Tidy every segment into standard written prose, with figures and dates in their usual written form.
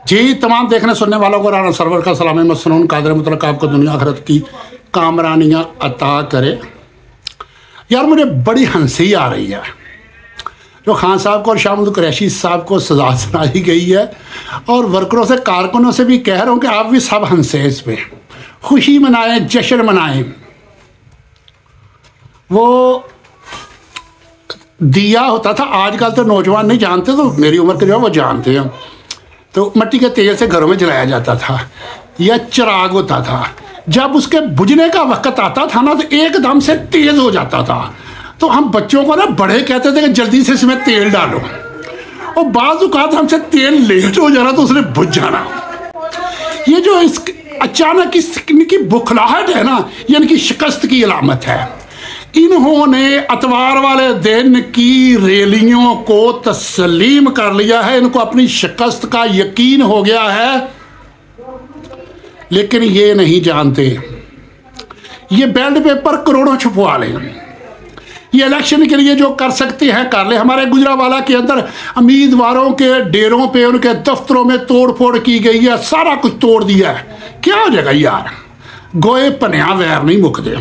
जी तमाम देखने सुनने वालों को राना सरवर का सलाम मसनून कादर मुतलक आपको दुनिया आखिरत की कामरानियाँ अता करे। यार मुझे बड़ी हंसी आ रही है जो खान साहब को और शाहमूद कुरैशी साहब को सज़ा सुनाई गई है, और वर्करों से कारकुनों से भी कह रहा हूँ कि आप भी सब हंसे इस पर, खुशी मनाएं, जश्न मनाएं। वो दिया होता था, आजकल तो नौजवान नहीं जानते, तो मेरी उम्र के जो है वो जानते हैं। तो मिट्टी के तेल से घरों में जलाया जाता था या चिराग होता था, जब उसके बुझने का वक्त आता था ना तो एकदम से तेज हो जाता था। तो हम बच्चों को ना बड़े कहते थे कि जल्दी से इसमें तेल डालो, और बाज़ औक़ात हमसे तेल लेट हो जाना तो उसने बुझ जाना। ये जो इस अचानक इनकी बुखलाहट है ना, ये इनकी शिकस्त की अलामत है। इन्होंने अतवार वाले दिन की रैलियों को तस्लीम कर लिया है, इनको अपनी शिकस्त का यकीन हो गया है, लेकिन ये नहीं जानते ये बैलेट पेपर करोड़ों छुपवा लें, ये इलेक्शन के लिए जो कर सकते हैं कर ले। हमारे गुजरावाला के अंदर उम्मीदवारों के डेरों पे, उनके दफ्तरों में तोड़ फोड़ की गई है, सारा कुछ तोड़ दिया है। क्या हो जाएगा यार, गोए पनिया वैर नहीं मुकते,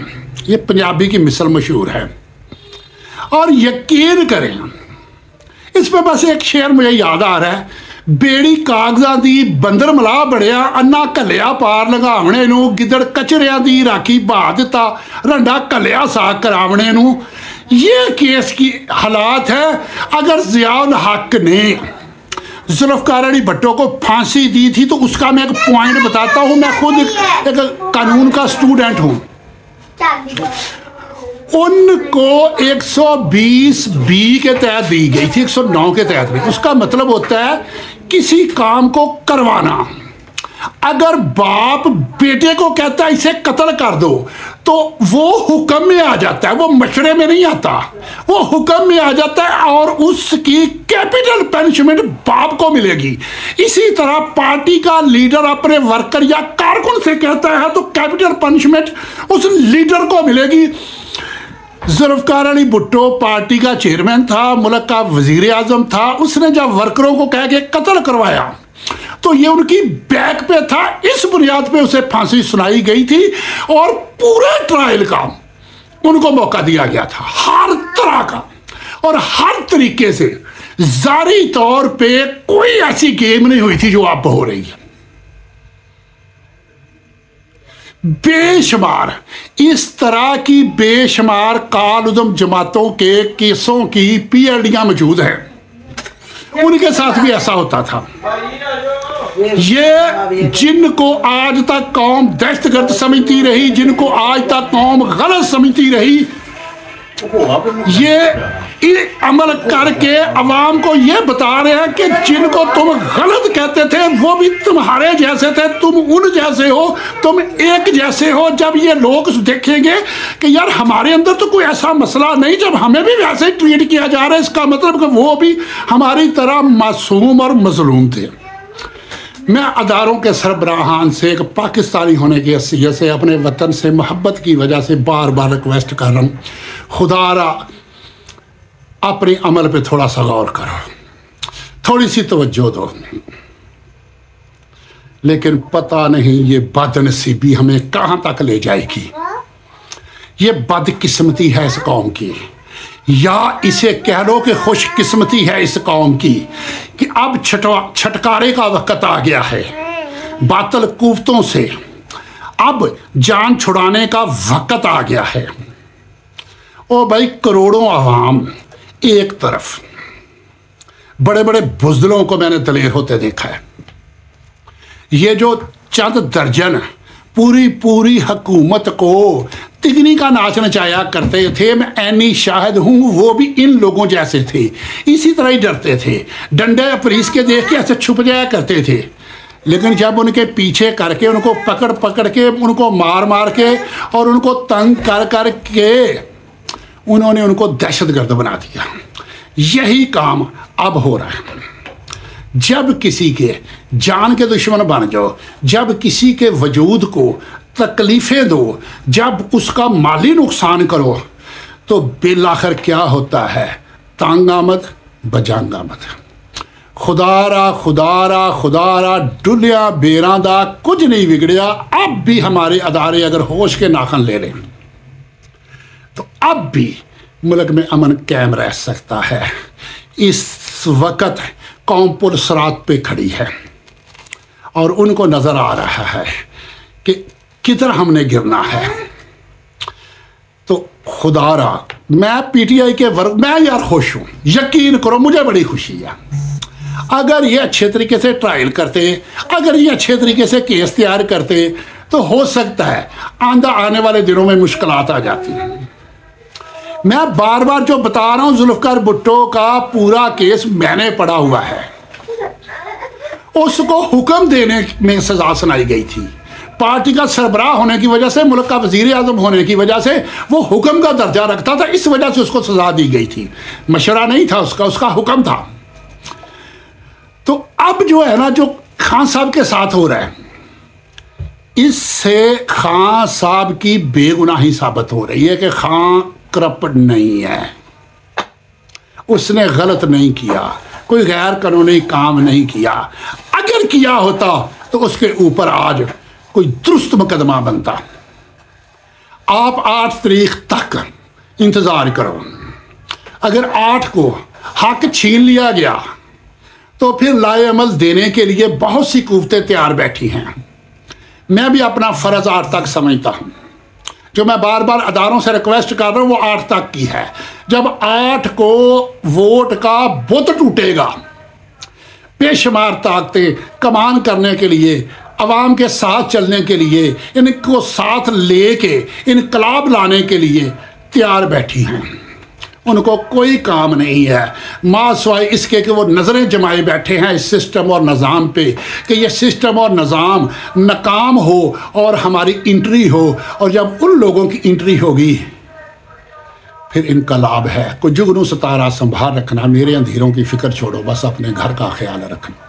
ये पंजाबी की मिसल मशहूर है। और यकीन करें, इस पर बस एक शेर मुझे याद आ रहा है, बेड़ी कागज़ां दी बंदर मला बड़िया, अन्ना कलिया पार लगावणे नूं, गिदड़ कचरियां दी राखी बहा दिता, रंडा कलिया साग करावणे नूं। ये केस की हालात है। अगर ज़ियाउल हक ने जुल्फ़िकार अली भुट्टो को फांसी दी थी तो उसका मैं एक पॉइंट बताता हूँ। मैं खुद एक कानून का स्टूडेंट हूँ। उनको 120B के तहत दी गई थी, 109 के तहत भी। उसका मतलब होता है किसी काम को करवाना। अगर बाप बेटे को कहता है इसे कत्ल कर दो, तो वो हुक्म में आ जाता है, वो मशवरे में नहीं आता, वो हुक्म में आ जाता है, और उसकी कैपिटल पनिशमेंट बाप को मिलेगी। इसी तरह पार्टी का लीडर अपने वर्कर या कारकुन से कहता है तो कैपिटल पनिशमेंट उस लीडर को मिलेगी। जुल्फ़िकार अली भुट्टो पार्टी का चेयरमैन था, मुल्क का वजीर आजम था। उसने जब वर्करों को कह के कत्ल करवाया तो ये उनकी बैक पे था, इस बुनियाद पे उसे फांसी सुनाई गई थी, और पूरे ट्रायल का उनको मौका दिया गया था, हर तरह का और हर तरीके से। जारी तौर पे कोई ऐसी गेम नहीं हुई थी जो अब हो रही है। बेशुमार इस तरह की बेशुमार काल-उदम जमातों के केसों की PLDयां मौजूद हैं, उनके साथ भी ऐसा होता था। ये जिनको आज तक कौम दहशतगर्द समझती रही, जिनको आज तक कौम गलत समझती रही, ये अमल करके अवाम को ये बता रहे हैं कि जिनको तुम गलत कहते थे वो भी तुम्हारे जैसे थे, तुम उन जैसे हो, तुम एक जैसे हो। जब ये लोग देखेंगे कि यार हमारे अंदर तो कोई ऐसा मसला नहीं, जब हमें भी वैसे ही ट्रीट किया जा रहा है, इसका मतलब कि वो भी हमारी तरह मासूम और मजलूम थे। मैं अदारों के सरबराहान से एक पाकिस्तानी होने की हैसियत से, अपने वतन से मोहब्बत की वजह से बार बार रिक्वेस्ट कर रहा हूँ, खुदारा अपने अमल पे थोड़ा सा गौर करो, थोड़ी सी तवज्जो दो। लेकिन पता नहीं ये बदनसीबी हमें कहाँ तक ले जाएगी। ये बदकिस्मती है इस कौम की, या इसे कह लो कि खुशकिस्मती है इस कौम की कि अब छटकारे का वक्त आ गया है बातिल कुफ्तों से, अब जान छुड़ाने का वक्त आ गया है। ओ भाई, करोड़ों आवाम एक तरफ, बड़े बड़े बुज़दिलों को मैंने दलेर होते देखा है। ये जो चंद दर्जन पूरी हुकूमत को तिगनी का नाच नचाया करते थे, मैं ऐनी शाहिद हूँ, वो भी इन लोगों जैसे थे, इसी तरह ही डरते थे, डंडे पुलिस के देख के ऐसे छुप जाया करते थे। लेकिन जब उनके पीछे करके, उनको पकड़ के, उनको मार के और उनको तंग कर के उन्होंने उनको दहशतगर्द बना दिया। यही काम अब हो रहा है। जब किसी के जान के दुश्मन बन जाओ, जब किसी के वजूद को तकलीफ़ें दो, जब उसका माली नुकसान करो, तो बिल आखिर क्या होता है? तांग आमद बजांग आमद। खुदारा खुदारा खुदारा डुलिया बेरां दा कुछ नहीं बिगड़िया। अब भी हमारे अदारे अगर होश के नाखन ले लें तो अब भी मुल्क में अमन कायम रह सकता है। इस वक्त कौम पुरसरात पे खड़ी है और उनको नज़र आ रहा है कि किधर हमने गिरना है। तो खुदारा मैं पीटीआई के वर्ग मैं यार खुश हूँ, यकीन करो मुझे बड़ी खुशी है। अगर ये अच्छे तरीके से ट्रायल करते, अगर ये अच्छे तरीके से केस तैयार करते तो हो सकता है आने वाले दिनों में मुश्किलात आ जाती। मैं बार बार जो बता रहा हूँ, जुल्फकार भुट्टो का पूरा केस मैंने पढ़ा हुआ है। उसको हुक्म देने में सजा सुनाई गई थी। पार्टी का सरबराह होने की वजह से, मुल्क का वजीर आजम होने की वजह से वो हुक्म का दर्जा रखता था, इस वजह से उसको सजा दी गई थी। मशवरा नहीं था उसका हुक्म था। तो अब जो है ना, जो खान साहब के साथ हो रहा है, इससे खान साहब की बेगुनाही साबित हो रही है कि खान करप्ट नहीं है, उसने गलत नहीं किया, कोई गैर कानूनी काम नहीं किया। अगर किया होता तो उसके ऊपर आज कोई दुरुस्त मुकदमा बनता। आप 8 तारीख तक इंतज़ार करो। अगर 8 को हक छीन लिया गया तो फिर लाए अमल देने के लिए बहुत सी कुव्वतें तैयार बैठी हैं। मैं भी अपना फ़र्ज़ 8 तक समझता हूँ। जो मैं बार बार अदारों से रिक्वेस्ट कर रहा हूँ वो 8 तक की है। जब 8 को वोट का बुत टूटेगा, बेशुमार ताकतें कमान करने के लिए, अवाम के साथ चलने के लिए, इनको साथ लेके इनकलाब लाने के लिए तैयार बैठी हैं। उनको कोई काम नहीं है माँ सिवाय इसके कि वो नज़रें जमाए बैठे हैं इस सिस्टम और निज़ाम पे कि ये सिस्टम और निज़ाम नाकाम हो और हमारी इंट्री हो। और जब उन लोगों की इंट्री होगी फिर इनकलाब है। कोई जुगनू सितारा संभाल रखना, मेरे अंधेरों की फ़िक्र छोड़ो, बस अपने घर का ख्याल रखना।